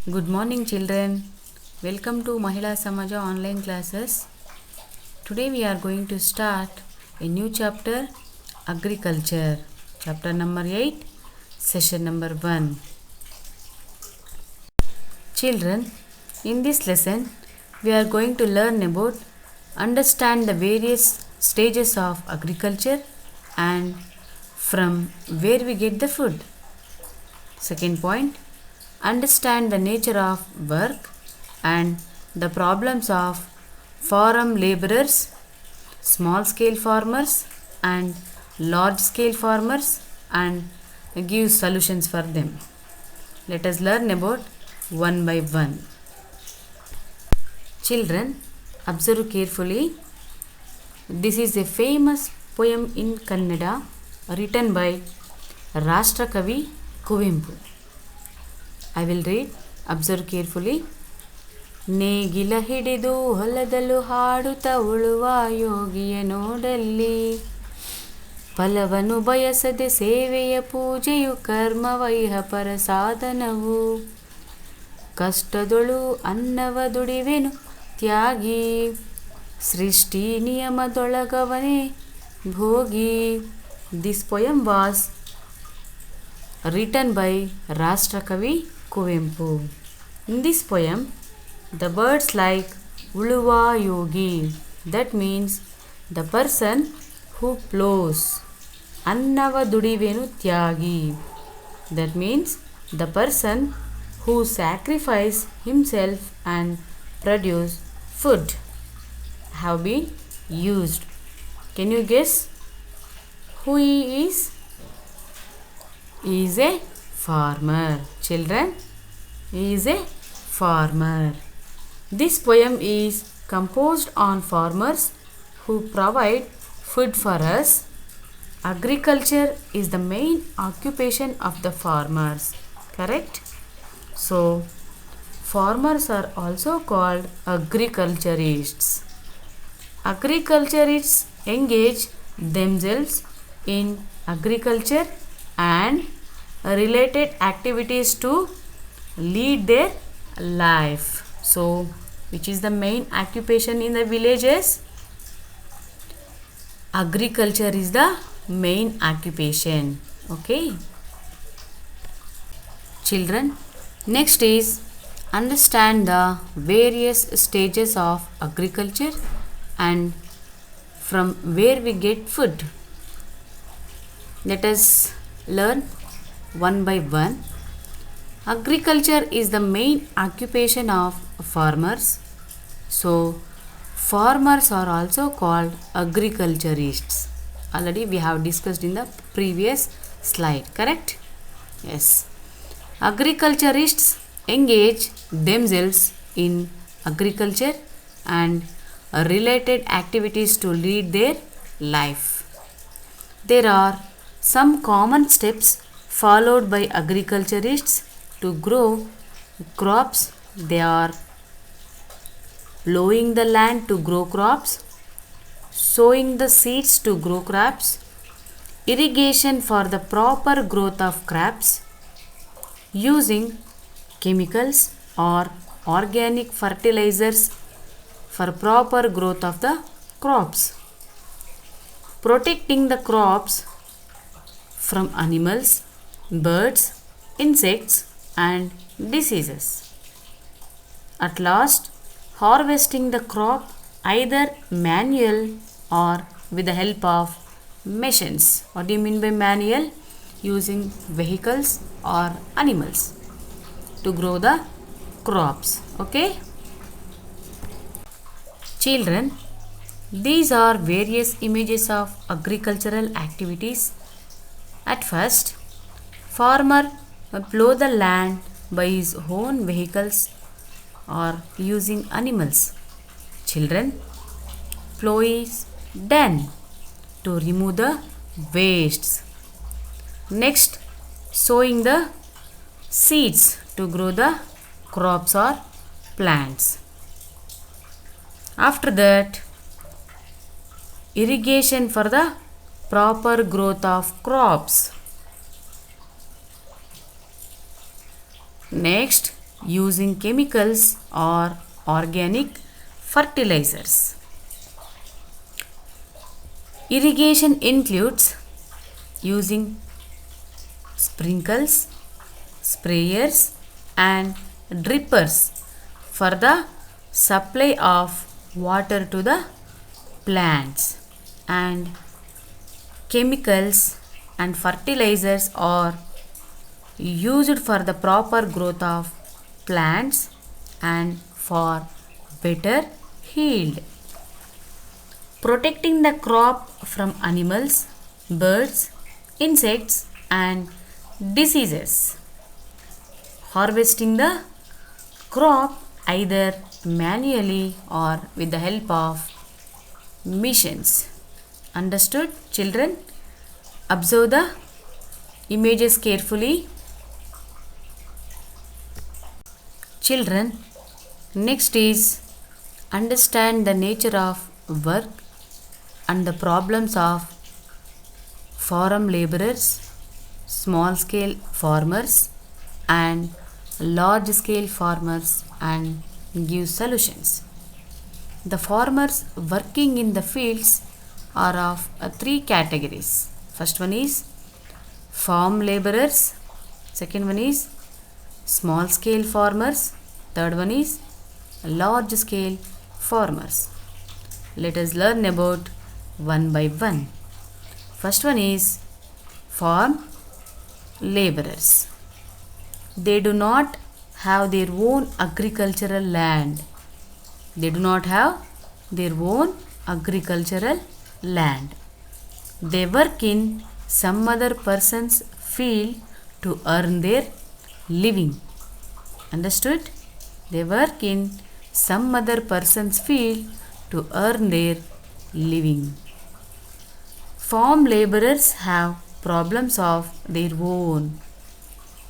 Good morning, children. Welcome to Mahila Samaja online classes. Today we are going to start a new chapter, Agriculture. Chapter number 8, session number 1. Children, in this lesson we are going to learn about understand the various stages of agriculture and from where we get the food. Second point, understand the nature of work and the problems of farm laborers, small scale farmers and large scale farmers, and give solutions for them. Let us learn about one by one. Children, observe carefully. This is a famous poem in Kannada written by Rashtrakavi Kuvempu. I will read. Observe carefully. ನೇಗಿಲ ಹಿಡಿದು ಹೊಲದಲ್ಲೂ ಹಾಡುತ್ತ ಉಳುವ ಯೋಗಿಯ ನೋಡಲ್ಲಿ, ಫಲವನ್ನು ಬಯಸದೆ ಸೇವೆಯ ಪೂಜೆಯು ಕರ್ಮವೈಹ ಪರ ಸಾಧನವು, ಕಷ್ಟದೊಳು ಅನ್ನವ ದುಡಿವೆನು ತ್ಯಾಗಿ, ಸೃಷ್ಟಿ ನಿಯಮದೊಳಗವನೇ ಭೋಗಿ. This poem was written by Rashtrakavi Kuvempu. In this poem, the words like Uluva Yogi, that means the person who plows, Annava Dudivenu Tyagi, that means the person who sacrifice himself and produce food, have been used. Can you guess who he is? He is a farmer. Children, he is a farmer. This poem is composed on farmers who provide food for us. Agriculture is the main occupation of the farmers. Correct? So, farmers are also called agriculturists. Agriculturists engage themselves in agriculture and related activities to lead their life. So, which is the main occupation in the villages? Agriculture is the main occupation. Okay. Children, next is understand the various stages of agriculture and from where we get food. Let us learn one by one. Agriculture is the main occupation of farmers. So, farmers are also called agriculturists. Already we have discussed in the previous slide, correct? Yes. Agriculturists engage themselves in agriculture and related activities to lead their life. There are some common steps followed by agriculturists to grow crops. They are plowing the land to grow crops, sowing the seeds to grow crops, irrigation for the proper growth of crops, using chemicals or organic fertilizers for proper growth of the crops, protecting the crops from animals, birds, insects and diseases. At last, harvesting the crop either manual or with the help of machines. What do you mean by manual? Using vehicles or animals to grow the crops. Okay? Children, these are various images of agricultural activities. At first, farmer plow the land by his own vehicles or using animals. Children, plow is done to remove the wastes. Next, sowing the seeds to grow the crops or plants. After that, irrigation for the proper growth of crops. Next, using chemicals or organic fertilizers. Irrigation includes using sprinkles, sprayers and drippers for the supply of water to the plants, and chemicals and fertilizers are used for the proper growth of plants and for better yield. Protecting the crop from animals, birds, insects and diseases. Harvesting the crop either manually or with the help of machines. Understood, children? Observe the images carefully. Children, next is understand the nature of work and the problems of farm laborers, small scale farmers and large scale farmers, and give solutions. The farmers working in the fields are of three categories. First one is farm laborers, second one is small scale farmers, third one is large scale farmers. Let us learn about one by one. First one is farm laborers. They do not have their own agricultural land. They do not have their own agricultural land. They work in some other person's field to earn their living. Understood? They work in some other person's field to earn their living. Farm laborers have problems of their own.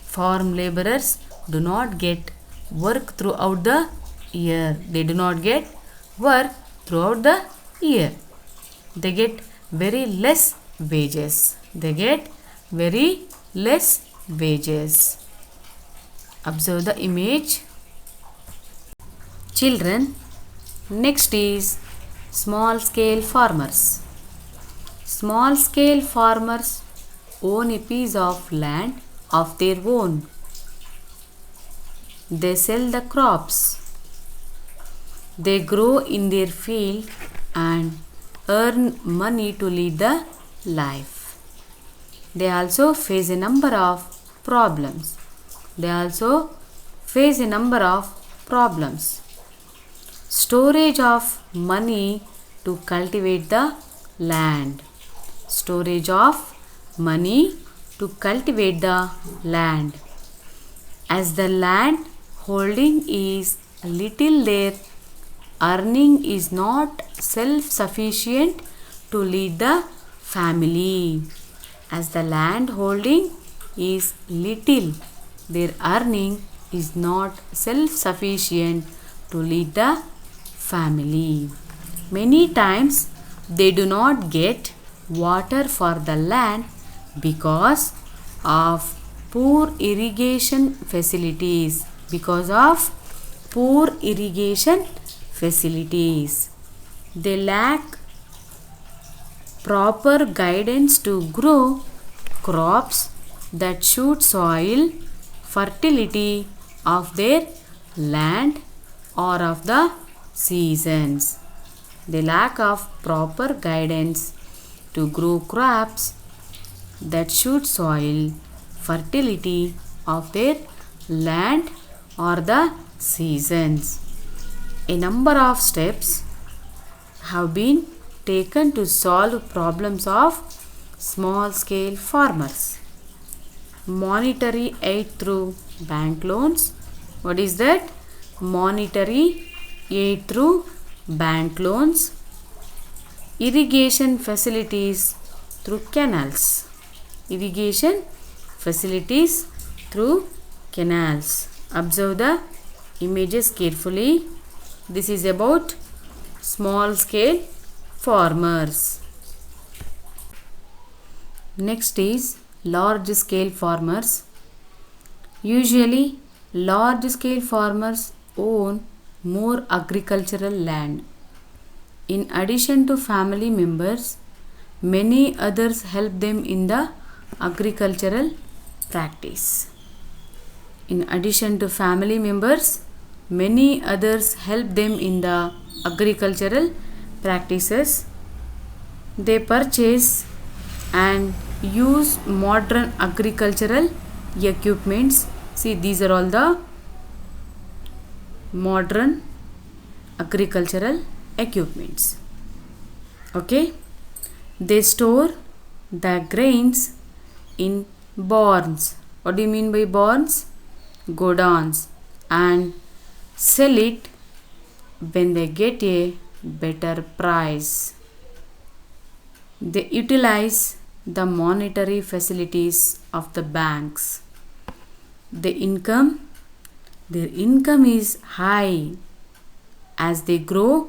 Farm laborers do not get work throughout the year. They do not get work throughout the year. They get very less wages. They get very less wages. Observe the image. Children, next is small scale farmers. Small scale farmers own a piece of land of their own. They sell the crops they grow in their field and earn money to lead the life. They also face a number of problems. Storage of money to cultivate the land. As the land holding is little, their earning is not self-sufficient to lead the family. As the land holding is little, their earning is not self-sufficient to lead the family. Many times they do not get water for the land because of poor irrigation facilities. They lack proper guidance to grow crops that suit soil fertility of their land or of the seasons. They lack of proper guidance to grow crops that suit soil fertility of their land or the seasons. A number of steps have been taken to solve problems of small scale farmers. Monetary aid through bank loans. What is that? Monetary aid through bank loans. Irrigation facilities through canals. Observe the images carefully. This is about small scale farmers. Next is large scale farmers. Usually Large scale farmers own more agricultural land. In addition to family members, many others help them in the agricultural practice. In addition to family members, many others help them in the agricultural practices. They purchase and use modern agricultural equipments. See, these are all the modern agricultural equipments. Okay, they store the grains in barns. What do you mean by barns? Godowns, and sell it when they get a better price. They utilize the monetary facilities of the banks. Their income is high as they grow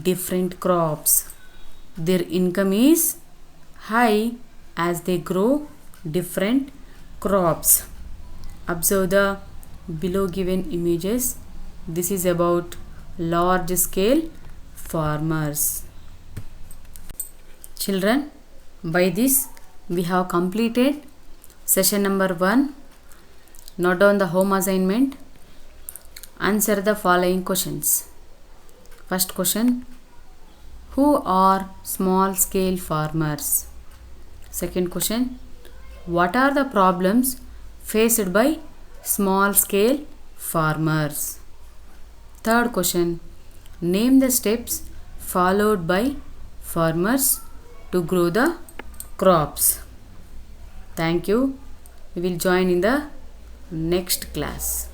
different crops. Their income is high as they grow different crops. Observe the below given images. This is about large scale farmers. Children, by this we have completed session number 1. Note down the home assignment. Answer the following questions. First question: who are small scale farmers? Second question: what are the problems faced by small scale farmers? Third question: name the steps followed by farmers to grow the crops. Thank you. We will join in the next class.